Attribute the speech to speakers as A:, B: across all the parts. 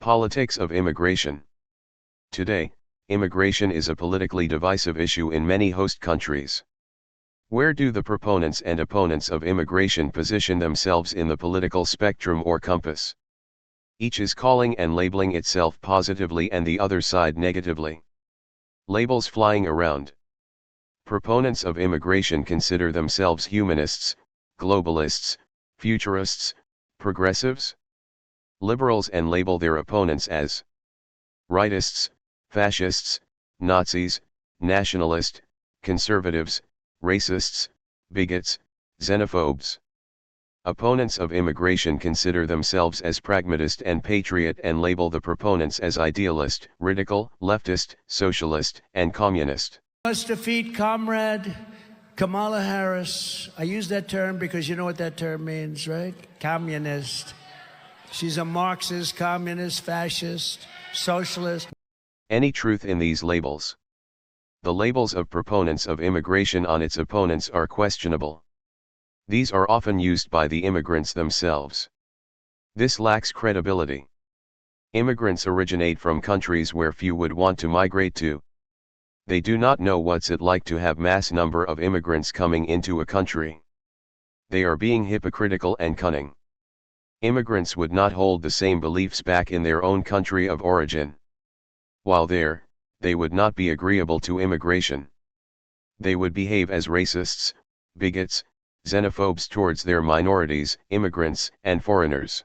A: Politics of immigration. Today, immigration is a politically divisive issue in many host countries. Where do the proponents and opponents of immigration position themselves in the political spectrum or compass? Each is calling and labeling itself positively and the other side negatively. Labels flying around. Proponents of immigration consider themselves humanists, globalists, futurists, progressives. Liberals and label their opponents as rightists, fascists, Nazis, nationalist, conservatives, racists, bigots, xenophobes. Opponents of immigration consider themselves as pragmatist and patriot and label the proponents as idealist, radical, leftist, socialist, and communist.
B: Must defeat Comrade Kamala Harris. I use that term because you know what that term means, right? Communist. She's a Marxist, communist, fascist, socialist.
A: Any truth in these labels? The labels of proponents of immigration on its opponents are questionable. These are often used by the immigrants themselves. This lacks credibility. Immigrants originate from countries where few would want to migrate to. They do not know what's it like to have mass number of immigrants coming into a country. They are being hypocritical and cunning. Immigrants would not hold the same beliefs back in their own country of origin. While there, they would not be agreeable to immigration. They would behave as racists, bigots, xenophobes towards their minorities, immigrants, and foreigners.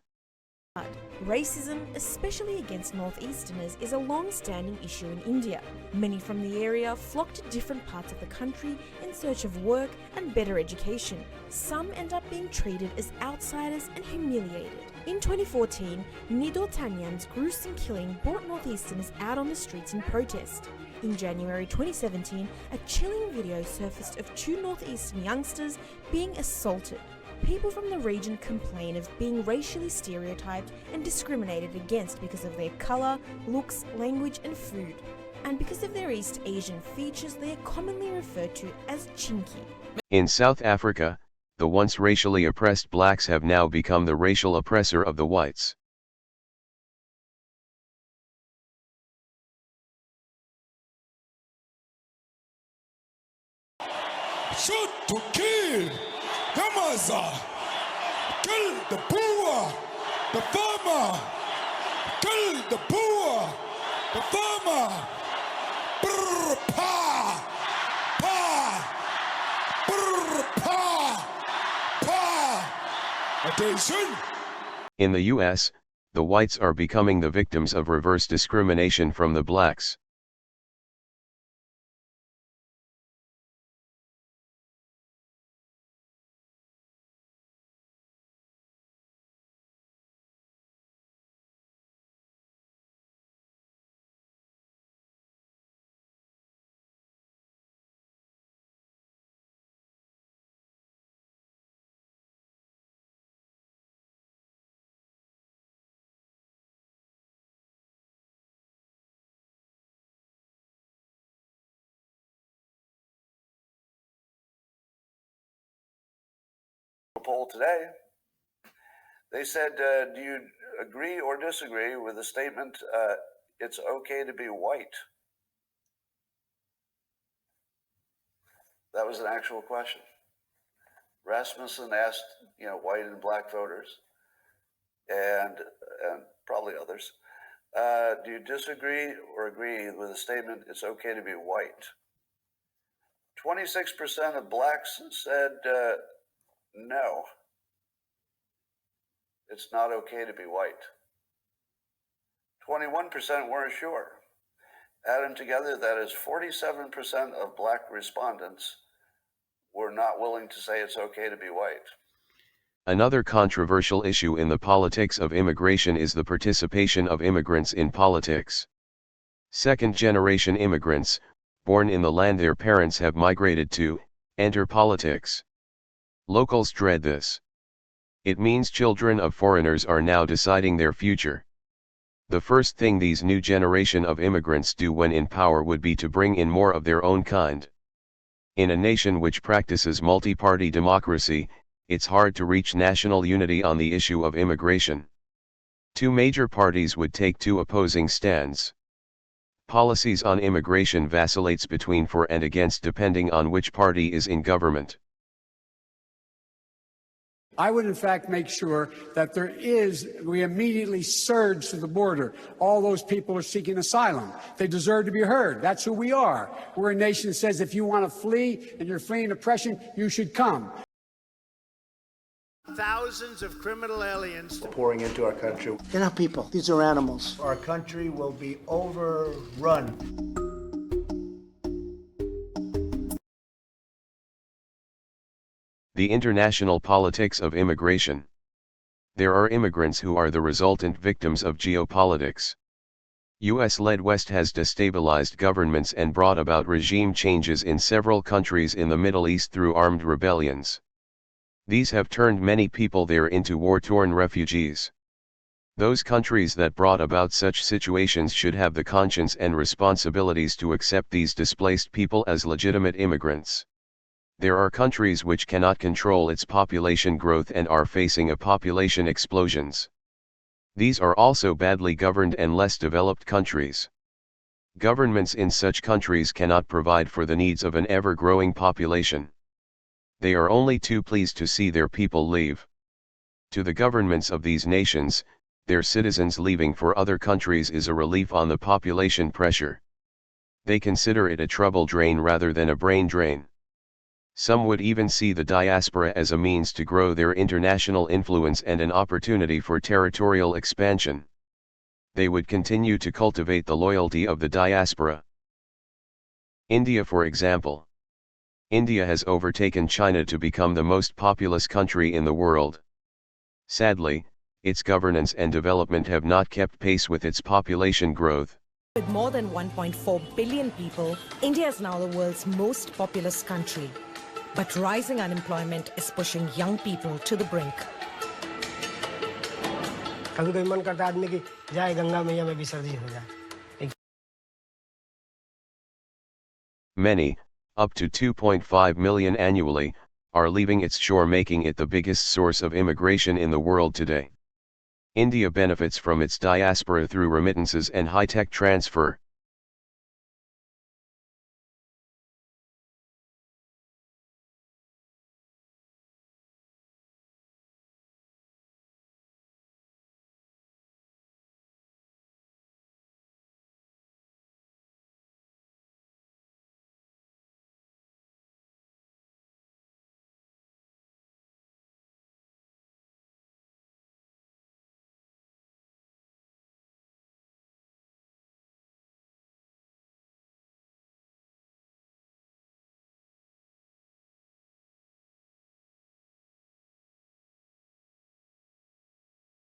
C: Racism, especially against Northeasterners, is a long-standing issue in India. Many from the area flock to different parts of the country in search of work and better education. Some end up being treated as outsiders and humiliated. In 2014, Nidor Tanyan's gruesome killing brought Northeasterners out on the streets in protest. In January 2017, a chilling video surfaced of two Northeastern youngsters being assaulted. People from the region complain of being racially stereotyped and discriminated against because of their colour, looks, language and food. And because of their East Asian features, they are commonly referred to as chinky.
A: In South Africa, the once racially oppressed blacks have now become the racial oppressor of the whites.
D: Shoot to kill! Gamaza! Kill the poor! The farmer! Kill the poor! The farmer! Brr, pa! Pa! Brr, pa! Pa! Attention!
A: In the US, the whites are becoming the victims of reverse discrimination from the blacks.
E: Poll today. They said, do you agree or disagree with the statement, it's okay to be white? That was an actual question. Rasmussen asked, white and black voters, and probably others, do you disagree or agree with the statement, it's okay to be white? 26% of blacks said, no, it's not okay to be white. 21% weren't sure. Add them together, that is 47% of black respondents were not willing to say it's okay to be white.
A: Another controversial issue in the politics of immigration is the participation of immigrants in politics. Second-generation immigrants, born in the land their parents have migrated to, enter politics. Locals dread this. It means children of foreigners are now deciding their future. The first thing these new generation of immigrants do when in power would be to bring in more of their own kind. In a nation which practices multi-party democracy, it's hard to reach national unity on the issue of immigration. Two major parties would take two opposing stands. Policies on immigration vacillates between for and against depending on which party is in government.
F: I would in fact make sure that we immediately surge to the border. All those people are seeking asylum. They deserve to be heard. That's who we are. We're a nation that says if you want to flee and you're fleeing oppression, you should come.
B: Thousands of criminal aliens
G: pouring into our country.
H: They're not people. These are animals.
G: Our country will be overrun.
A: The international politics of immigration. There are immigrants who are the resultant victims of geopolitics. US-led West has destabilized governments and brought about regime changes in several countries in the Middle East through armed rebellions. These have turned many people there into war-torn refugees. Those countries that brought about such situations should have the conscience and responsibilities to accept these displaced people as legitimate immigrants. There are countries which cannot control its population growth and are facing a population explosions. These are also badly governed and less developed countries. Governments in such countries cannot provide for the needs of an ever-growing population. They are only too pleased to see their people leave. To the governments of these nations, their citizens leaving for other countries is a relief on the population pressure. They consider it a trouble drain rather than a brain drain. Some would even see the diaspora as a means to grow their international influence and an opportunity for territorial expansion. They would continue to cultivate the loyalty of the diaspora. India, for example. India has overtaken China to become the most populous country in the world. Sadly, its governance and development have not kept pace with its population growth.
I: With more than 1.4 billion people, India is now the world's most populous country. But rising unemployment is pushing young people to the brink.
A: Many, up to 2.5 million annually, are leaving its shore, making it the biggest source of immigration in the world today. India benefits from its diaspora through remittances and high-tech transfer.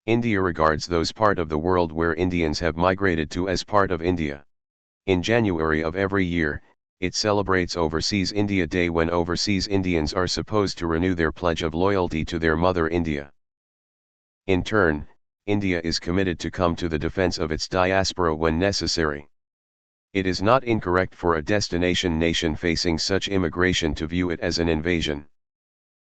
A: India regards those part of the world where Indians have migrated to as part of India. In January of every year, it celebrates Overseas India Day, when overseas Indians are supposed to renew their pledge of loyalty to their mother India. In turn, India is committed to come to the defense of its diaspora when necessary. It is not incorrect for a destination nation facing such immigration to view it as an invasion.